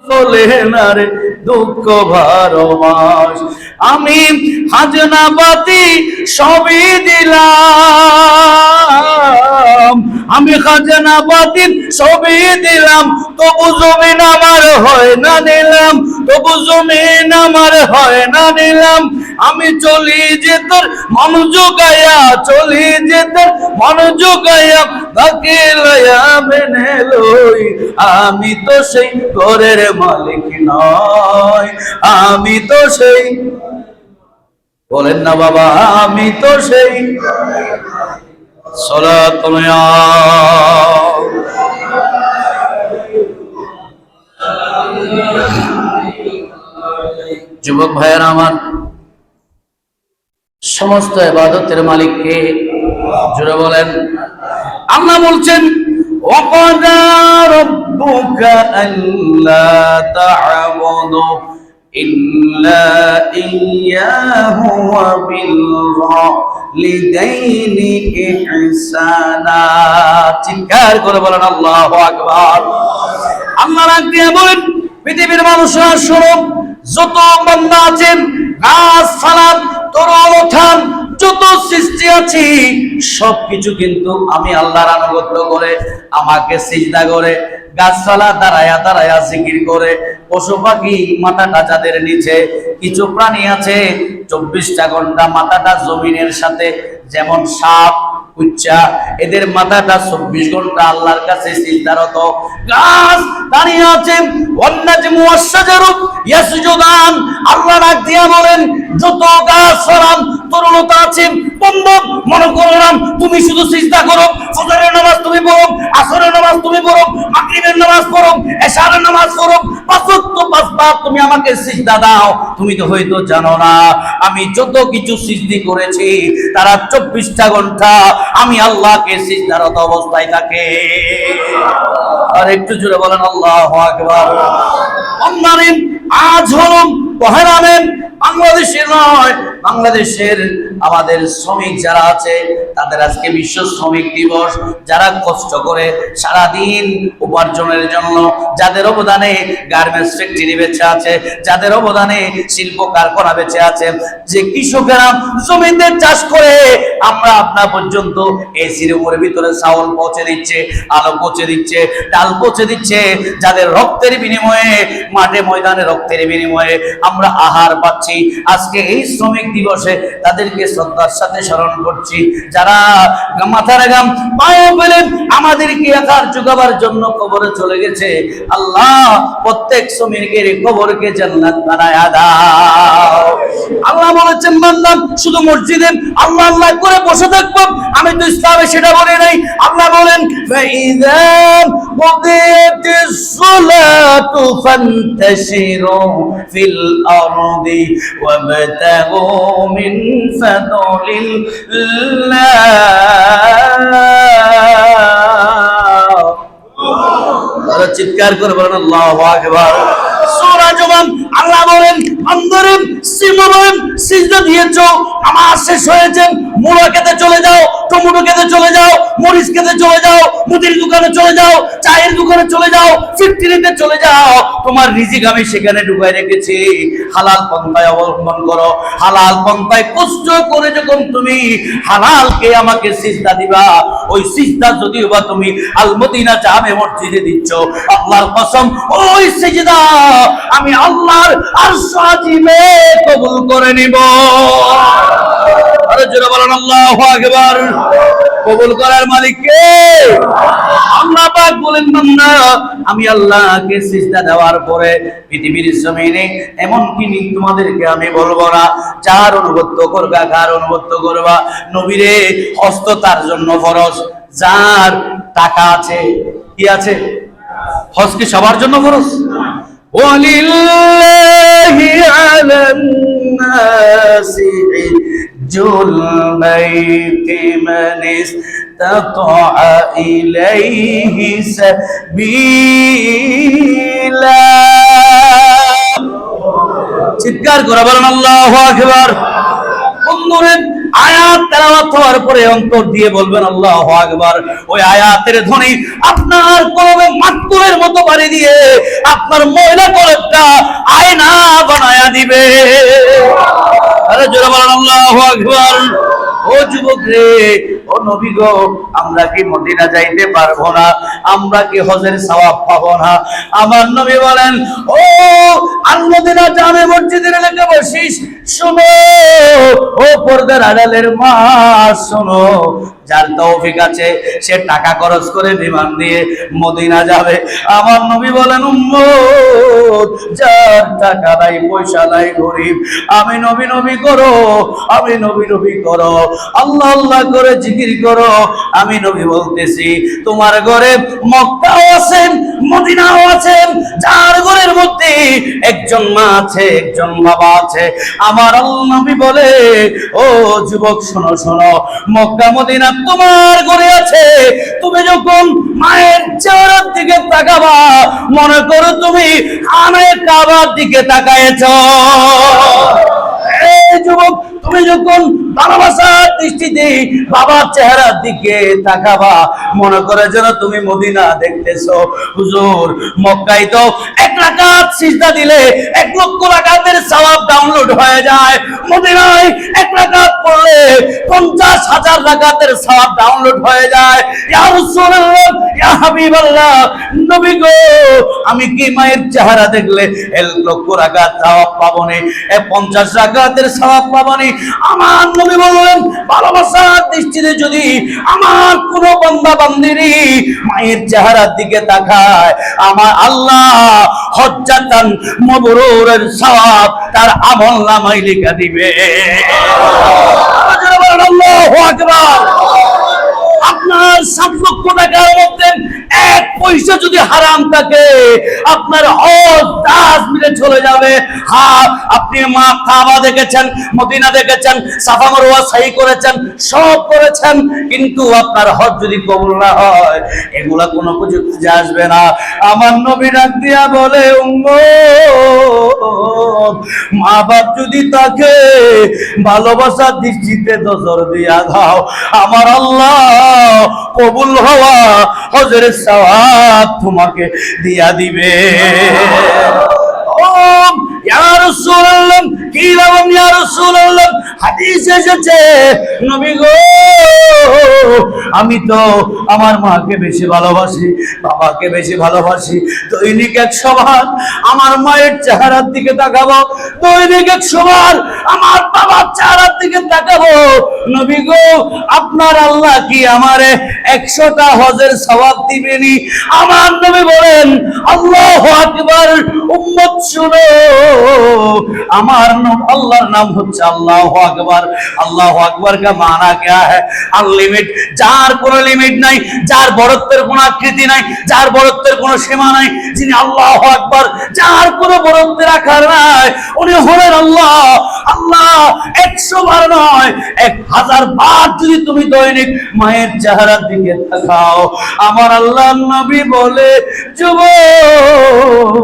চলে না রে দুঃখ ভারো মাস। আমি খাজনাপাতি সবই দিলাম, আমি খাজনাপাতি সবই দিলাম, তবু জমিন আমার হয় না নিলাম, তবু জমিন আমার হয় না নিলাম। আমি চলি যে তোর মন জোগাইয়া, চলি যে তোর মন জোগাইয়া, তাকে লয়া মেনে লই। আমি তো সেই ঘরের মালিক নয়, আমি তো সেই, বলেন না বাবা, আমি তো সেই। সালাতুল যুবক ভাইয়েরা আমার, সমস্ত ইবাদতের মালিক কে? জোরে বলেন। আল্লাহ বলছেন ওয়াকাদা রাব্বুকা আল্লা তা'বুদু ইল্লা ইয়্যাহু ওয়া বিল ওয়ালিদাইনি ইহসানা। চিৎকার করে বলেন আল্লাহু আকবার। আল্লাহ রাগ দিয়ে বলেন, পৃথিবীর মানুষরা শোনো, যত বান্দা আছেন, গাছপালা, তরুণ, যত সৃষ্টি আছে, সবকিছু কিন্তু আমি আল্লাহর আনুগত্য করে, আমাকে সিজদা করে, গাছপালা দাঁড়ায়া দাঁড়ায়া জিকির করে, পশু পাখি মাথাটা যাদের নিচে, কিছু প্রাণী আছে 24টা ঘন্টা মাথাটা জমিনের সাথে, যেমন সাপ, কুচ্চা, এদের মাথাটা 24 ঘন্টা আল্লাহর কাছে সিজদারত। গাছ দাঁড়িয়ে আছে, ওয়ান্নাজমু ওয়াশ-শাজারু ইয়াসজুদান। আল্লাহ ডাক দিয়া বলেন, যত গাছ ফলাম তরুণতা আছে, বন্ধু মনে করলাম তুমি শুধু সিজদা করো, ফজরের নামাজ তুমি পড়ো, আসরের নামাজ তুমি পড়ো, মাগরিবের নামাজ পড়ো, এশারের নামাজ পড়ো, পাঁচ বার তুমি আমাকে সিজদা দাও। তুমি তো হয়তো জানো না, আমি যত কিছু সৃষ্টি করেছি তারা 24টা ঘন্টা আমি আল্লাহকে সিজদারত অবস্থায় থাকে। আর একটু জোরে বলেন আল্লাহু আকবার। অন্যান্য আজ হলো পহেলা মে, বাংলাদেশের নয়, বাংলাদেশের আমাদের শ্রমিক যারা আছে তাদের আজকে বিশ্ব শ্রমিক দিবস। যারা কষ্ট করে সারাদিন উপার্জনের জন্য, যাদের অবদানে গার্মেন্টস ফ্যাক্টরি বেঁচে আছে, যাদের অবদানে শিল্প কারখানা বেঁচে আছে, যে কৃষকেরা জমিতে চাষ করে আমরা আপনার পর্যন্ত এসির রুমের ভিতরে চাউল পৌঁছে দিচ্ছে, আলো পৌঁছে দিচ্ছে, ডাল পৌঁছে দিচ্ছে, যাদের রক্তের বিনিময়ে, মাঠে ময়দানে রক্তের বিনিময়ে আমরা আহার পাচ্ছি। আজকে এই শ্রমিক দিবসে তাদেরকে শ্রদ্ধার সাথে স্মরণ করছি, যারা মাথার ঘাম পায়ে ফেলে আমাদেরকে আকার যোগাবার জন্য কবরে চলে গেছে। আল্লাহ প্রত্যেক শ্রমিকের কবরকে জান্নাত বানায়া দাও। আল্লাহ বলেছেন, বান্দা শুধু মসজিদে আল্লাহ আল্লাহ করে বসে থাকবো, আমি তো ইসলামে সেটা বলি নাই। আল্লাহ বলেন, ফাইযা কুদিয়াতিস সালাতু ফান্তাশিরু ফিল আরদি ওয়াবতাগু মিন ফাদলিল্লাহ। চিৎকার করে বলেন আল্লাহু আকবার। সূরা জুমার আল্লাহ বলেন, বান্দারে সিজদা দিয়েছো, নামাজ শেষ হয়েছে, মুড়া খেতে চলে যাও, টমেটো খেতে চলে যাও, মরিচ খেতে চলে যাও, মুদির দোকানে চলে যাও, চায়ের দোকানে চলে যাও, ফ্যাক্টরিতে চলে যাও, তোমার রিজিক আমি সেখানে ঢুকাই রেখেছি। হালাল পন্থায় অবলম্বন করো, হালাল পন্থায় কষ্ট করে যখন তুমি হালালকে আমাকে সিজদা দিবা, ওই সিজদা যদিও বা তুমি আল মদিনা জামে মসজিদে দিচ্ছ, আল্লাহর কসম ওই সিজদা আমি আল্লাহর আরশ আজিমে কবুল করে নিব। আরে জোরে বলেন আল্লাহু আকবার। কবুল করার মালিক কে? আল্লাহ পাক বলেন, বান্দা আমি আল্লাহকে সিজদা দেওয়ার পরে পৃথিবীর জমিনে এমন কি তোমাদেরকে আমি বলবো না, যার অনুগত্য করবা, কার অনুগত্য করবা? নবীরে হস্ত তার জন্য ফরজ, যার টাকা আছে, কি আছে? হজ কি সবার জন্য ফরজ? ওয়ালিল্লাহি আলান নাসি হিজ্জুল বাইতি মান ইসতাতা ইলাইহি সাবিলা। চিৎকার করে বলেন আল্লাহু আকবার। বন্ধুরা আয়াত তেলাওয়াত হওয়ার পরে অন্তর দিয়ে বলবেন আল্লাহু আকবার। ওই আয়াতের ধ্বনি আপনার কলবে মাকতুলের মতো বাড়ি দিয়ে আপনার ময়লা কলবটা আয়না বানায়া দিবে। আরে জোরে বলেন আল্লাহু আকবার। ও যুবক রে, ও নবী গো, আমরা কি মদিনা যাইতে পারবো না? আমরা কি হজের সওয়াব পাবো না? আমার নবী বলেন, ও আল-মদিনা জামে মসজিদের এলাকা বসিস, শোনো ও পর্দার আড়ালের মা, শোনো, যার তৌফিক আছে সে টাকা খরচ করে বিমান দিয়ে মদিনা যাবে। আমার নবী বলেন, উম্মত যার টাকা নাই, পয়সা নাই, গরিব, আমি নবী নবী করো, আমি নবী নবী করো, আল্লাহ আল্লাহ করে জিকির করো। আমি নবী বলতেছি, তোমার ঘরে মক্কাও আছেন, মদিনাও আছেন, যার ঘরের মধ্যে একজন মা আছে, একজন বাবা আছে, আমার আল্লাহ নবী বলে, ও যুবক শোনো শোনো, মক্কা মদিনা তোমার ঘরে আছে। তুমি যখন মায়ের চেহারার দিকে তাকাবা, মনে করো তুমি খানায়ে কাবার দিকে তাকায়েছো। এই যুবক, তুমি যখন ভালোবাসার দৃষ্টিতে বাবার চেহারার দিকে তাকাবা, মনে করে যেন তুমি মদিনা দেখতেছো। হুজুর, মক্কায় তো 1 রাকাত সিজদা দিলে 1 লক্ষ রাকাতের সওয়াব ডাউনলোড হয়ে যায়, মদিনায় 1 রাকাত পড়লে 50,000 রাকাতের সওয়াব ডাউনলোড হয়ে যায়। ইয়া রাসূলুল্লাহ, ইয়া হাবিবাল্লাহ, নবী গো, আমি কি মায়ের চেহারা দেখলে 1 লক্ষ রাকাত সওয়াব পাবো না, 50 রাকাতের সওয়াব পাবো না? আমার নবী বলেন, ভালোবাসার দৃষ্টিতে যদি আমার কোন বান্দা বান্দিনী মায়ের চেহারার দিকে তাকায়, আমার আল্লাহ হজ্জাতান মাবরুরের সওয়াব তার আমলনামায় লিখে দিবে। আল্লাহু আকবার। আপনার 7 লক্ষ টাকার মধ্যে 1 পয়সা যদি হারাম থাকে, আপনার হজ 10 মিলে চলে যাবে। হ্যাঁ, আপনি মা কাবা দেখেছেন, মদিনা দেখেছেন, সাফা মারওয়া সাই করেছেন, সব করেছেন, কিন্তু আপনার হজ যদি কবুল না হয়, এগুলা কোনো কিছু খুঁজে আসবে না। আমার নবী ডাক দিয়া বলে, উম্মত, মা বাপ যদি তাকে ভালোবাসার দৃষ্টিতে নজর দিয়া দাও, আমার আল্লাহ কবুল হওয়া হজের সওয়াব তোমাকে দিয়া দিবে। ইয়া রাসূলুল্লাহ, কি বলেন ইয়া রাসূলুল্লাহ? হাদিসে এসেছে, নবী গো, আমি তো আমার মাকে বেশি ভালোবাসি, বাবাকে বেশি ভালোবাসি। দৈনিক 100 বার আমার মায়ের চেহারার দিকে তাকাবো, দৈনিক 100 বার আমার বাবার চেহারার দিকে তাকাবো। নবী গো, আপনার আল্লাহ কি আমারে 100টা হজের সওয়াব দিবেনি? আমার নবী বলেন, আল্লাহু আকবার। উম্মত শুনো, আমার আল্লাহর নাম হচ্ছে আল্লাহু আকবার। আল্লাহু আকবার का माना क्या है? अनलिमिट, যার কোনো লিমিট নাই, যার বড়ত্বের কোনো আকৃতি নাই, যার বড়ত্বের কোনো সীমা নাই, যিনি আল্লাহু আকবার, যার কোনো বড়ত্বের আকার নাই, উনি হলেন আল্লাহ। আল্লাহ 100 বার নয়, 1000 বার যদি তুমি দৈনিক মায়ের চেহারার দিকে তাকাও, আমার আল্লাহর নবী বলে, যুবক,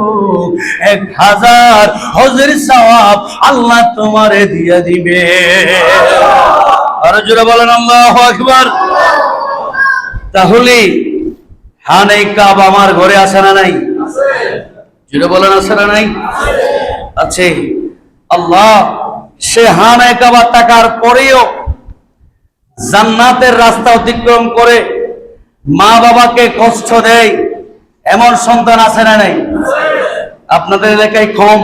1000 হজের সওয়াব আল্লাহ তোমারে দিয়ে দিবে। আর জোরে বলেন আল্লাহু আকবার। তাহলে খানে কাবা আমার ঘরে আছে না নাই? জোরে বলেন আছে না নাই? আছে। আল্লাহ সে খানে কাবা তাকার পরেও জান্নাতের রাস্তা অতিক্রম করে মা বাবাকে কষ্ট দেয়, এমন সন্তান আছে না নাই? আপনাদের এলাকায় কম,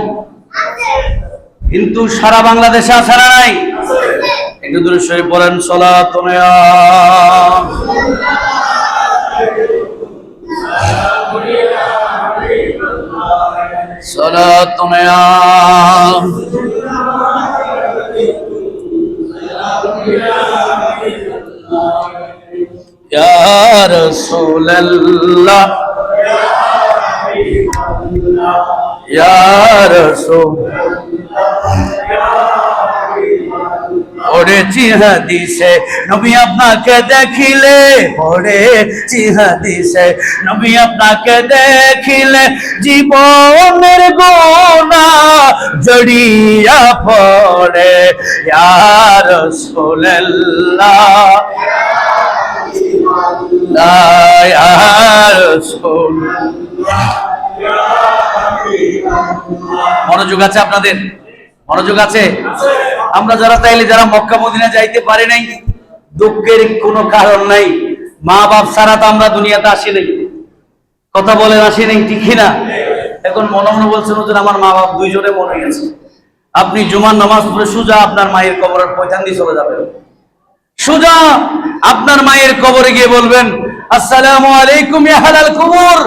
কিন্তু সারা বাংলাদেশে আছে না নাই? একটু দূরে সরে পড়েন, সালাতুন ইয়া সালাতুন ইয়া রাসূলুল্লাহ, ইয়া রাসূলুল্লাহ, পড়েছি হাদিসে নবী আপনাকে দেখিলে, পড়েছি হাদিসে নবী আপনাকে দেখিলে জীবনের গুনাহ জড়িয়া পড়ে ইয়া রাসূলুল্লাহ ইয়া রাসূলুল্লাহ। মনোযোগ আছে আপনাদের? মনোযোগ আছে? আমরা যারা তাইলে যারা মক্কা মদিনা যাইতে পারি নাই, দুঃখের কোনো কারণ নাই। মা বাপ ছাড়া তো আমরা দুনিয়াতে আসি নাই। কথা বলেন, আসি নাই, ঠিক না? এখন মনে মনে বলছেন হুজুর আমার মা বাপ দুইজনে মরে গেছে। আপনি জুমার নামাজ পড়ে সোজা আপনার মায়ের কবরের পয়থান দিয়ে চলে যাবেন। সোজা আপনার মায়ের কবরে গিয়ে বলবেন আসসালামু আলাইকুম ইয়া আহলাল কবর।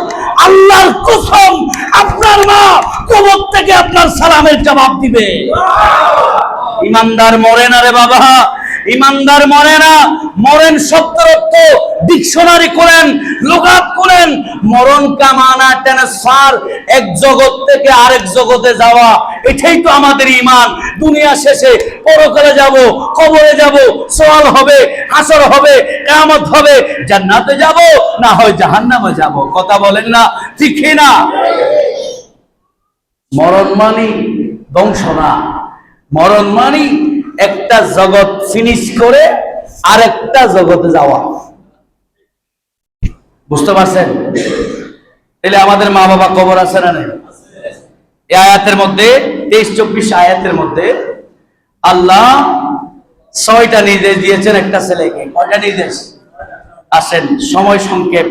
আল্লাহর কসম আপনার মা কবর থেকে আপনার সালামের জবাব দিবে। ইমানদার মরে না রে বাবা, ইমানদার মরে না। মরেন শব্দের অর্থ ডিকশনারি করেন, লুগাত করেন। মরণ কামানা ট্রান্সফার, এক জগৎ থেকে আরেক জগতে যাওয়া, এটাই তো আমাদের ঈমান। দুনিয়া শেষে পরকালে যাব, কবরে যাব, সওয়াল হবে, হাসর হবে, কিয়ামত হবে, জান্নাতে যাব না হয় জাহান্নামে যাব। কথা বলেন না, ঠিক না? মরণ মানে ধ্বংস না, মরণ মানে একটা জগৎ ফিনিশ করে আরেকটা জগতে যাওয়া। বুঝতে পারছেন? তাহলে আমাদের মা বাবা কবর আছে না নেই? এই আয়াতের মধ্যে 23-24 আয়াতের মধ্যে আল্লাহ 6টা নির্দেশ দিয়েছেন একটা ছেলেকে। কয়টা নির্দেশ? আসেন, সময় সংক্ষেপ।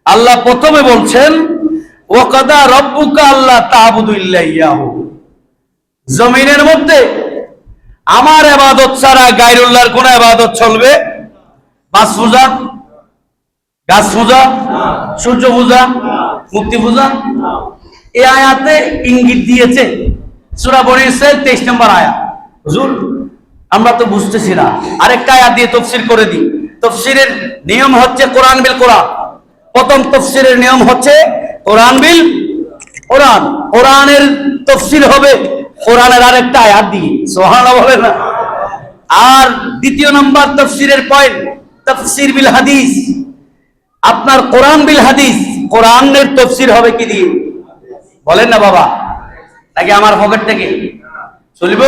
আল্লাহ প্রথমে বলছেন ওয়াকাদা রব্বুকা আল্লাহ তা'বুদু ইল্লা ইয়াহু। জমিনের মধ্যে আমার ইবাদত ছাড়া গায়রুল্লাহর কোন ইবাদত চলবে? মাছ পূজা, গাছ পূজা, সূর্য পূজা, মূর্তি পূজা। এই আয়াতে ইঙ্গিত দিয়েছে সূরা বনী ইসরাঈল 23 নম্বর আয়াত। হুজুর আমরা তো বুঝতেছি না, আরেকটা আয়াত দিয়ে তাফসীর করে দিই। তাফসীরের নিয়ম হচ্ছে কোরআন বিল কোরআন। প্রথম তাফসীরের নিয়ম হচ্ছে কোরআন বিল কোরআন। কোরআনের তাফসীর হবে কোরআনের আরেকটা আয়াত দিয়ে, সুবহানাল্লাহ বলেন না? আর দ্বিতীয় নাম্বার তাফসীরের পয়েন্ট তাফসীর বিল হাদিস। আপনার কোরআন বিল হাদিস, কোরআনের তাফসীর হবে কি দিয়ে? বলেন না বাবা, নাকি আমার পকেট থেকে চলব?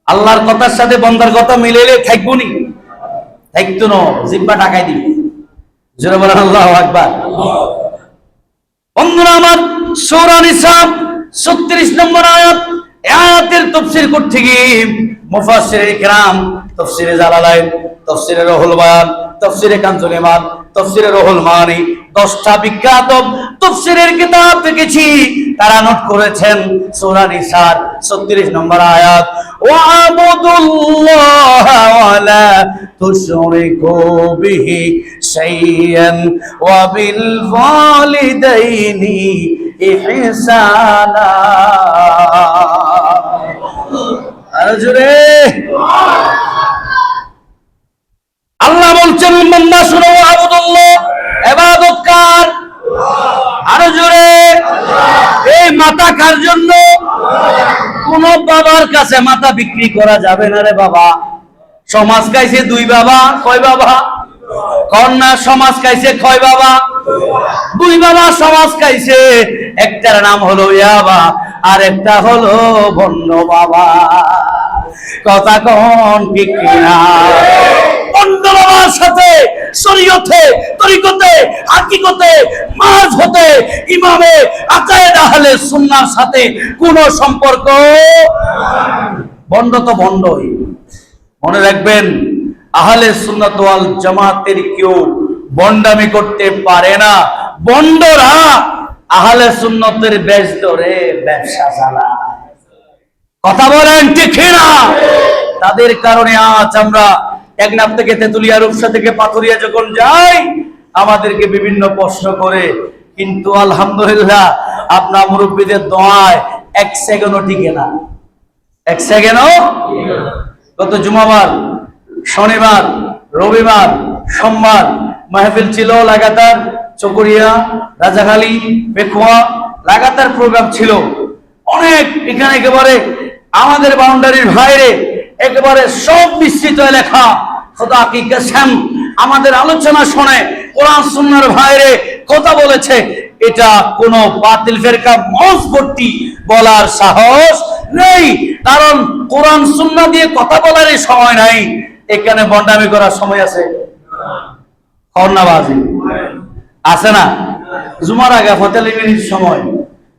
আল্লাহর কথার সাথে বান্দার কথা মিলাইলে থাকবো নি? থাকতো না, জিব্বা ঢাকাই দিই। জোরে বলেন আল্লাহু আকবার। বন্ধুরা আমার, সূরা নিসা 36 নম্বর আয়াত। এই আয়াতের তাফসীর করতে গিয়ে মুফাসসিরিন কিরাম তাফসীরে জালালাইন, তাফসীরে রুহুল বায়ান, তাফসীরে কানজুল ইমান, তাফসীরে রুহুল মানি 10টা বিখ্যাত তাফসীরের কিতাব দেখেছি। তারা নোট করেছেন সূরা নিসার 36 নম্বর আয়াত ওয়া'বুদুল্লাহা ওয়া লা তুশরিকু বিহি শাইয়্যান ওয়া বিল ওয়ালিদাইনি ইহসানা। আরজুরে আল্লাহ বলছেন বান্দা শুনো, আবুদুল্লাহ, ইবাদত কার? আরো জোরে। এই মাথা কার জন্য? কোন বাবার কাছে মাথা বিক্রি করা যাবে না রে বাবা। সমাজ খাইছে দুই বাবা, কয় বাবা? কন্যা সমাজ খাইছে কয় বাবা? দুই বাবা সমাজ খাইছে। একটার নাম হলো ইয়াবা, আর একটা হলো ভণ্ড বাবা। কথা কোন ঠিক কিনা? ভণ্ড বাবার সাথে শরীয়তে, তরিকতে, হাকিকতে, মাযহাবে, ইমামে আকায়েদ আহলে সুন্নাহর সাথে কোনো সম্পর্ক। ভণ্ড তো ভণ্ডই। মনে রাখবেন, আহলে সুন্নাত ওয়াল জামাতের কেউ ভণ্ডামি করতে পারে না। ভণ্ডরা আহলে সুন্নতের বেশ ধরে ব্যবসা চালায়। কথা বলেন ঠিক না? তাদের কারণে আজ আমরা টেকনাফ থেকে তেতুলিয়া, রূপসা থেকে পাথুরিয়া যখন যাই, আমাদেরকে বিভিন্ন প্রশ্ন করে। কিন্তু আলহামদুলিল্লাহ আপনার মুরব্বীদের দোয়ায় 1 সেকেন্ডও টিকে না। 1 সেকেন্ডও। গত জুমাবার, শনিবার, রবিবার, সোমবার মাহফিল ছিল লাগাতার। চকরিয়া, রাজাখালী, পেখোয়া লাগাতার প্রোগ্রাম ছিল অনেক। এখানে একেবারে আমাদের বাউন্ডারির বাইরে একেবারে সব মিশ্রিত লেখা খোদা কি কসম। আমাদের আলোচনা শুনে কোরআন সুন্নাহর বাইরে কথা বলেছে, এটা কোন বাতিল ফেরকা মজবুতি বলার সাহস নেই। কারণ কোরআন সুন্নাহ দিয়ে কথা বলার সময় নাই, এখানে বন্ডামি করার সময় আছে? খরনাবাজি আছে না? জুমার আগে 45 মিনিট সময়,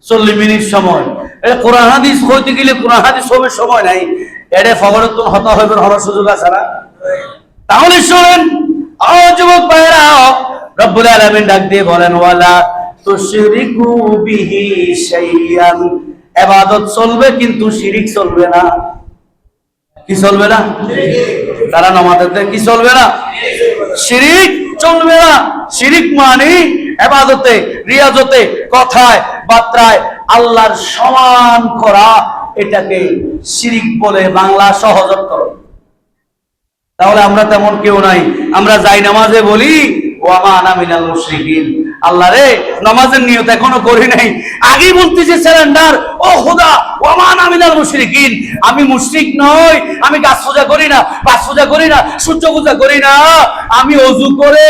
40 মিনিট সময়, এটা কোরআন হাদিস হইতে গেলে কোরআন হাদিস হবে সময় নাই, এটা ফগরতুন হতা হইবার হওয়ার সুযোগ আছে না? তাহলে শুনেন ও যুবক ভাইরা, রব্বুল আলামিন ডাক দিয়ে বলেন ওয়ালা তুশরিকু বিহি শাইয়ান, ইবাদত চলবে কিন্তু শিরিক চলবে না। কি চলবে না? কারণ আমাদের কি চলবে না? শিরিক চলবে না। শিরিক মানে ইবাদতে, রিয়াজতে, কথায়, বার্তায় আল্লাহর সমান করা, এটাকে শিরিক বলে বাংলা সহজত। তাহলে আমরা তেমন কেউ নাই, আমরা যাই নামাজে বলি ওয়া মা আনা মিনাল মুশরিকিন, আল্লাহ রে নামাজের নিয়ত এখনো করি নাই, আগেই বলতেছি সারেন্ডার, ও খোদা ওয়া মা আনা মিনাল মুশরিকিন, আমি মুশরিক নই, আমি গাছ পূজা করি না, গাছ পূজা করি না, সূর্য পূজা করি না, আমি ওযু করে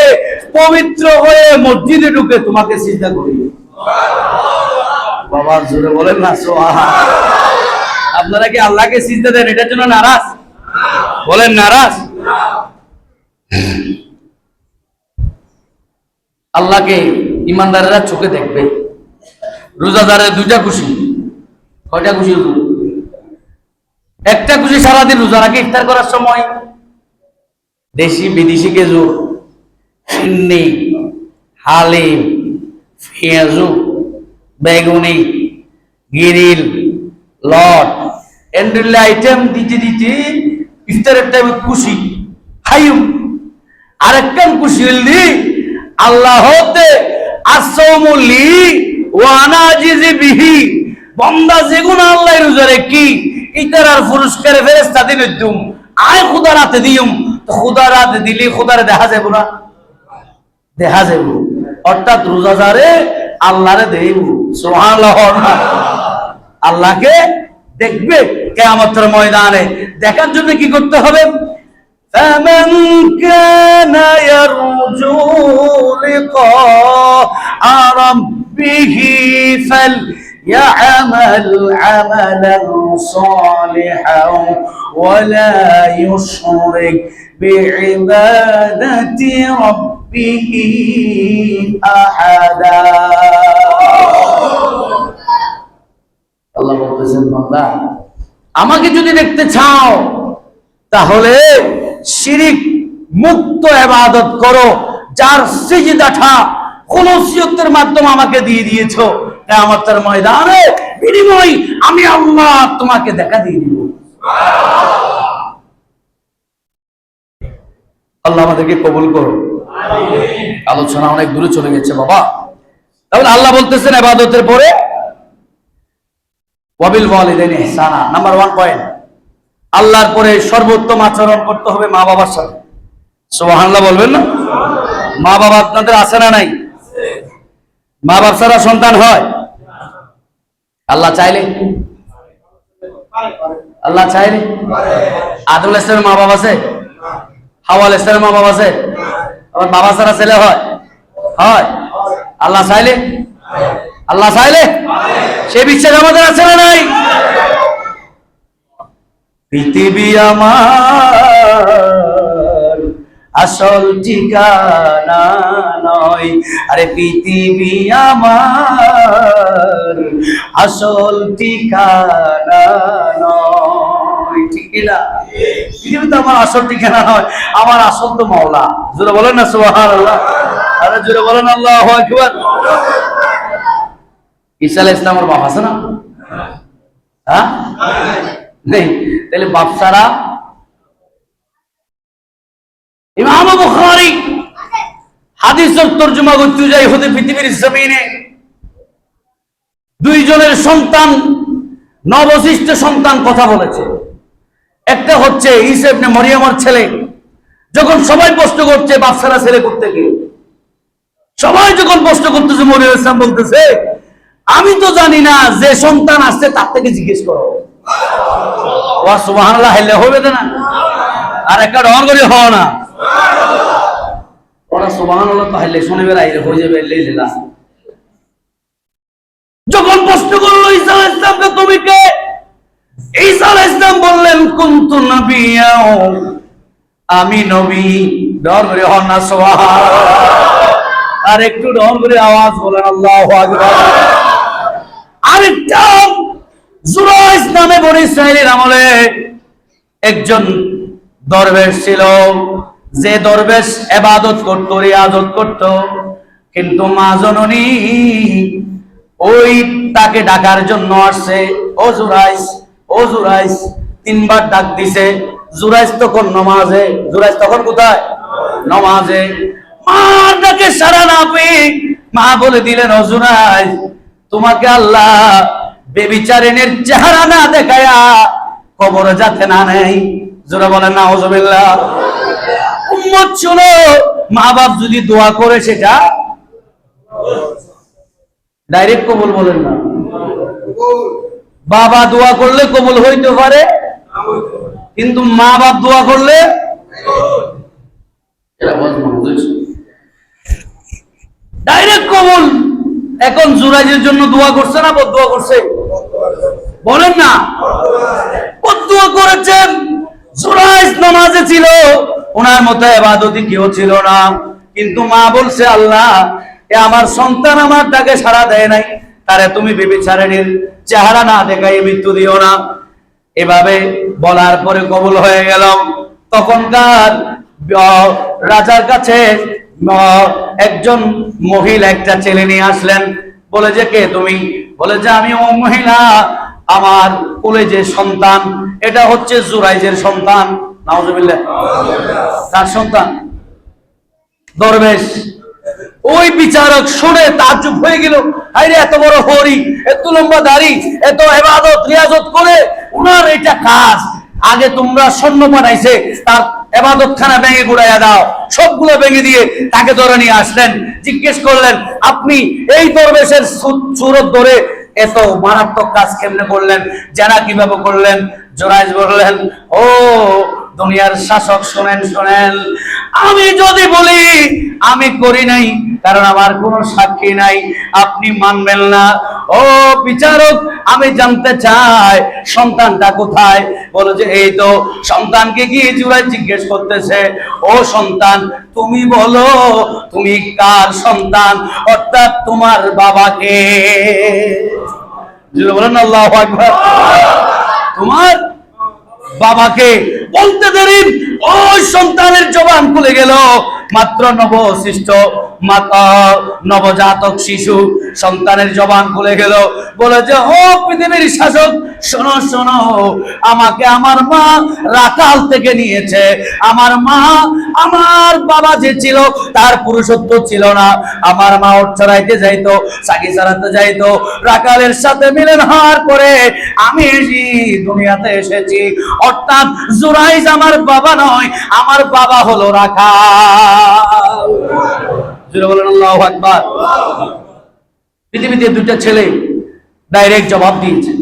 পবিত্র হয়ে মসজিদে ঢুকে তোমাকে সিজদা করি। বাবা জোরে বলেন না সুবহান। আপনারা কি আল্লাহকে সিজদা দেন এটার জন্য নারাজ? বলেন নারাজ? আল্লাহকে ইমানদারেরা চোখে দেখবে। রোজাদারের দুইটা খুশি, কয়টা খুশি? একটা খুশি সারাদিন রোজা রাখে ইফতার করার সময় দেশি বিদেশি খেজুর, সিন্নি, হালিম, পেঁয়াজু, বেগুনি, গিরিল, লট, এন্ড্রিল আইটেম দিতে দিতে ইফতারের টাইমে খুশি হাইম। আরেকটা খুশি হইলি আল্লাহ হতে আসৌমুলি ওয়ানা জিজি বিহি, বান্দা যেগুলো আল্লাহ রোজারে কি ইতার আর পুরস্কারে ফেরেশতা দিন দুম আয় খুদা রাতে দিউম, তো খুদা রাতে দিলি খুদারে দেখা যাবে না? দেখা যাবে। অর্থাৎ রোজাদারে আল্লাহরে দেব, সুবহানাল্লাহ। আল্লাহকে দেখবে কিয়ামতের ময়দানে। দেখার জন্য কি করতে হবে? فمن كان يرجو لقاء ربه فليعمل عملا صالحا ولا يشرك بعبادة ربه أحدا। আল্লাহ বলতেছেন বান্দা আমাকে যদি দেখতে চাও তাহলে শিরিক মুক্ত ইবাদত করো, যার সিজদাটা খুলুসিয়তের মাধ্যমে আমাকে দিয়ে দিয়েছো, কিয়ামতের ময়দানে বিনিময় আমি আল্লাহ তোমাকে দেখা দিয়ে দিব। আল্লাহ আমাদেরকে কবুল করো। আলোচনা অনেক দূরে চলে গেছে বাবা। তাহলে আল্লাহ বলতেছেন ইবাদতের পরে ওয়াবিল ওয়ালিদাইনি ইহসানা, নাম্বার 1 পয়েন্ট, আল্লাহর পরে সর্বোত্তম আচরণ করতে হবে মা বাবার সাথে। সুবহানাল্লাহ বলবেন না? মা বাবা আপনাদের আছে না নাই? মা বাবা ছাড়া সন্তান হয়? আল্লাহ চাইলে, আল্লাহ চাইলে। আদম আলাইহিস সালামের মা বাবা আছে? হাওয়া আলাইহিস সালামের মা বাবা আছে? আমার বাবা ছাড়া ছেলে হয়? হয়। আল্লাহ চাইলে, আল্লাহ চাইলে, সে বিশ্বাস আমাদের আছে না নাই? পৃথিবী আমার আসল ঠিকানা নয়, আরে পৃথিবী আমার আসল ঠিকানা নয়, ঠিক না? পৃথিবী তো আমার আসল ঠিকানা নয়, আমার আসল তো মাওলা। জোরে বলেন না সুবহানাল্লাহ। আরে জোরে বলেন আল্লাহু আকবার। ঈসা আলাইহিস সালামের বাপ আছে না? হ্যাঁ নেই, তাহলে বাপ ছাড়া। ইমাম বুখারী হাদিসের তরজমা করতে যাই হতে পৃথিবীর জমিনে দুইজনের সন্তান, নবসৃষ্ট সন্তান কথা বলেছে। একটা হচ্ছে ঈসা ইবনে মরিয়মের ছেলে, যখন সবাই প্রশ্ন করছে বাপ ছাড়া ছেলে করতে গিয়ে, সবাই যখন প্রশ্ন করতেছে মরিয়ম ইসলাম বলতেছে আমি তো জানি না, যে সন্তান আসছে তার থেকে জিজ্ঞেস করো। ওয়া সুবহানাল্লাহ, হেলে হবে না? আর একটা ডর করে হও না। ওরা সুবহানাল্লাহ তাহলে শনিবার আইলে হয়ে যাবে লেলা। যখন প্রশ্ন করলো ঈসা আলাইহিস সালামকে তুমি কে, ঈসা আলাইহিস সালাম বললেন কুনতু নাবিয়্যা, আমি নবী। ডর করে হন না সুবহানাল্লাহ। আর একটু ডর করে আওয়াজ বলেন আল্লাহু আকবার। আরেকটা জুরাইজ নামে বনি ইসরাইলের আমলে একজন দরবেশ ছিল, যে দরবেশ ইবাদত করত, রিয়াজত করত, কিন্তু মা জননী ওই তাকে ডাকার জন্য আসছে, ও জুরাইজ, ও জুরাইজ, তিনবার ডাক দিছে। জুরাইজ তখন নমাজে, জুরাইজ তখন কোথায়? নমাজে। মা ডাকে সাড়া না পেয়ে মা বলে দিলেন, ও জুরাইজ, তোমাকে আল্লাহ বেবিচারিণীর চেহারা না দেখায়া কবরে যাতে না নেই। জোরে বলেন নাউজুবিল্লাহ। উম্মত শুনো, মা বাপ যদি দোয়া করে সেটা ডাইরেক্ট কবুল বলেন না। বাবা দোয়া করলে কবুল হইতে পারে, কিন্তু মা বাপ দোয়া করলে ডাইরেক্ট কবুল। এখন জুরাইজের জন্য দোয়া করছে না বদদোয়া করছে? বলেন না, বদদোয়া করেছেন। জুরাইজ নামাজে ছিল, ওনার মতো ইবাদতি কেউ ছিল না, কিন্তু মা বলছে, আল্লাহ এ আমার সন্তান আমার ডাকে সাড়া দেয় নাই, তারে তুমি বেবিচারিণীর চেহারা না দেখাই মৃত্যু দিও না। এভাবে বলার পরে কবুল হয়ে গেল। তখনকার রাজার কাছে একজন মহিলা একটা ছেলে নিয়ে আসলেন। বলে যে কে তুমি? বলে যে আমি ও মহিলা, আমার কোলে যে সন্তান এটা হচ্ছে জুরাইজের সন্তান। নাউজুবিল্লাহ। তার সন্তান। দরবেশ ওই বিচারক শুনে তাজ্জুব হয়ে গেল, আরে এত বড় হরি, এত লম্বা দাড়ি, এত ইবাদত রিয়াজত করে উনার এটা কাজ। আগে তোমরা সৈন্য পাঠাইছে, তার ইবাদত খানা ভেঙে গুড়াইয়া দাও। সবগুলো ভেঙে দিয়ে তাকে ধরে নিয়ে আসলেন। জিজ্ঞেস করলেন, আপনি এই দরবেশের সুরত ধরে এত মারাত্মক কাজ কেমনে করলেন, জানা কিভাবে করলেন? জুরাইজ বললেন, ও দুনিয়ার শাসক, শোনেন শোনেন, আমি যদি বলি আমি করি নাই, কারণ আমার কোনো সাক্ষী নাই, আপনি মানবেন না। ও বিচারক, আমি জানতে চাই সন্তানটা কোথায়? বলে যে এই তো। সন্তানকে গিয়ে জুরাইজ জিজ্ঞেস করতেছে, ও সন্তান তুমি বলো তুমি কার সন্তান, অর্থাৎ তোমার বাবাকে। বলেন আল্লাহু আকবার। তোমার বাবাকে বলতে দেরি ওই সন্তানের জবান খুলে গেল। মাত্র নবসৃষ্ট মাতা নবজাতক শিশু সন্তানের জবান খুলে গেল। বলে যে ও পৃথিবীর শাসক, শোনো শোনো, আমাকে আমার মা রাখাল থেকে নিয়েছে। আমার মা, আমার বাবা যে ছিল তার পুরুষত্ব ছিল না। আমার মা ওঠ চড়াইতে যাইতো, সাকি চালাতে যাইতো, রাখালের সাথে মিলন হওয়ার পরে আমি দুনিয়াতে এসেছি। অর্থাৎ জুরাইজ আমার বাবা নয়, আমার বাবা হলো রাখাল। বলেন আল্লাহু আকবার। পৃথিবীতে দুইটা ছেলে ডাইরেক্ট জবাব দিয়েছে।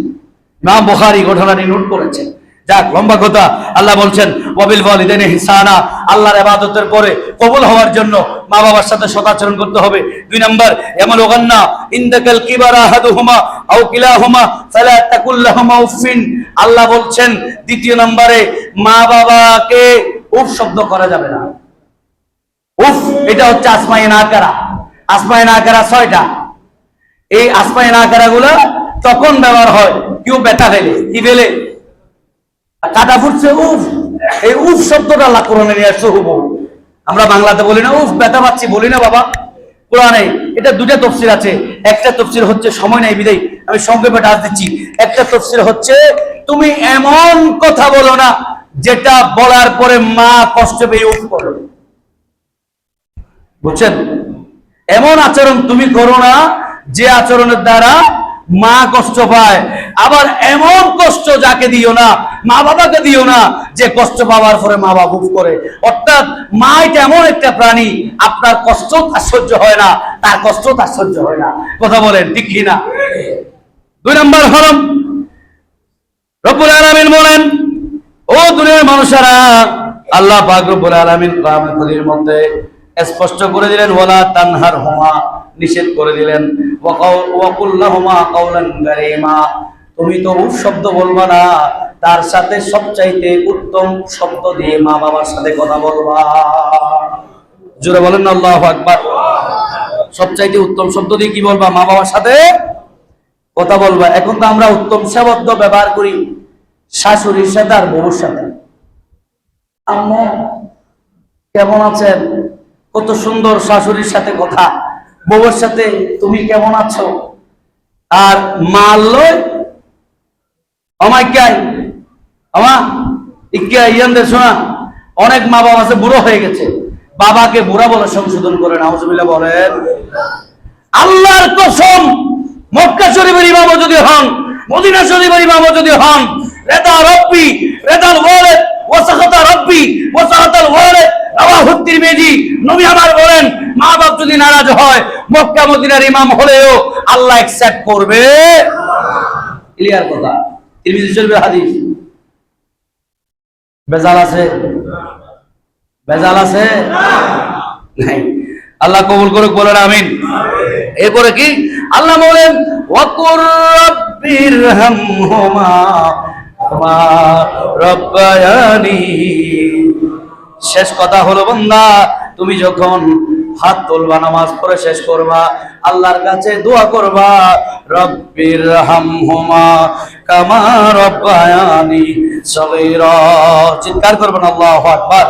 ইমাম বুখারী ঘটনাটি নোট করেছে। যাক, লম্বা কথা। আল্লাহ বলছেন ওয়াবিল ওয়ালিদাইনি ইহসানা, আল্লাহর ইবাদতের পরে কবুল হওয়ার জন্য মা বাবার সাথে সদাচরণ করতে হবে। 2 নাম্বার, ইয়ামাল গান্না ইনদাকাল কিবারা আহাদুহুমা আও কিলাহুমা ফালা তাকুল লাহুমা উফিন। আল্লাহ বলছেন 2 নম্বরে, মা বাবাকে উফ শব্দ করা যাবে না। উফ এটা হচ্ছে আসমায়ে নাকারা। আসমায়ে নাকারা 6টা। এই আসমায়ে নাকারা গুলো তখন ব্যবহার হয় কেউ ব্যথা ফেলে, কি ফেলে? কাটা ফুটছে, উফ। এই উফ শব্দটা আল্লাহ কোরআনে নিয়ে আসছে। আমরা বাংলাতে বলি না উফ ব্যথা পাচ্ছি, বলি না বাবা। কোরআনে এটা 2টা তাফসীর আছে। একটা তাফসীর হচ্ছে, সময় নাই বিদায় আমি সংক্ষেপে টাচ দিচ্ছি। একটা তাফসীর হচ্ছে তুমি এমন কথা বলো না যেটা বলার পরে মা কষ্ট পেয়ে উফ করে। বুঝছেন? এমন আচরণ তুমি করো না যে আচরণের দ্বারা মা কষ্ট পায়। আবার এমন কষ্ট যাকে দিও না, মা বাবাকে দিও না, যে কষ্ট পাওয়ার পরে মা বাবা উফ করে। অর্থাৎ মা এটা এমন একটা প্রাণী, আপনার কষ্ট তার সহ্য হয় না, তার কষ্ট তার সহ্য হয় না। কথা বলেন ঠিক কি না? 2 নম্বর হলো রব্বুল আলামিন বলেন, ও দুনিয়ার মানুষেরা, আল্লাহ পাক রব্বুল আলামিন কোরআনের মধ্যে স্পষ্ট করে দিলেন, ওয়ালা তানহারহুমা, নিষেধ করে দিলেন, ওয়া কুল লাহুমা কাওলান কারীমা, তুমি তো উফ শব্দ বলবা না, তার সাথে সবচাইতে উত্তম শব্দ দিয়ে মা বাবার সাথে কথা বলবা। জোরে বলেন না আল্লাহু আকবার। সবচাইতে উত্তম শব্দ দিয়ে কি বলবা? মা বাবার সাথে কথা বলবা। এখন তো আমরা উত্তম শব্দ ব্যবহার করি শাশুড়ির সাথে আর বউর সাথে। আম্মা কেমন আছেন? কত সুন্দর শাশুড়ির সাথে কথা, বউর সাথে তুমি কেমন আছো। আর মারলই আমায় আমা ইকে ইয়ানদের শোনা, অনেক মা বাবা আছে বুড়ো হয়ে গেছে, বাবাকে বুড়া বলে সংশোধন করে, নাউজুবিল্লাহ বলেন। আল্লাহর কসম, মক্কা শরীফের ইমামও যদি হন, মদিনা শরীফের ইমামও যদি হন, রেদা রব্বি রেদাল ওয়ালিদ ওয়া সাখাতা রব্বি ওয়া সাখাতাল ওয়ালিদ, রাওয়াহু তিরমিজি, নবী আমার বলেন, মা বাপ যদি নারাজ হয়, মক্কা মদিনার ইমাম হলেও আল্লাহ অ্যাকসেপ্ট করবে। ক্লিয়ার কথা, তিরমিজি শরীফের হাদিস। বেজাল আছে? বেজাল আছে? নাই। আল্লাহ কবুল করুক, বলেন আমিন। এরপরে কি আল্লাহ বলেন, ওয়াকুর রাব্বিরহামহুমা কামা রাব্বায়ানি। শেষ কথা হলো, বান্দা তুমি যখন হাত তুলবা, নামাজ পড়ে শেষ করবা, আল্লাহর কাছে দোয়া করবা, রাব্বিরহামহুমা কামা রাব্বায়ানি সগীরা। চিৎকার করবেন আল্লাহু আকবার।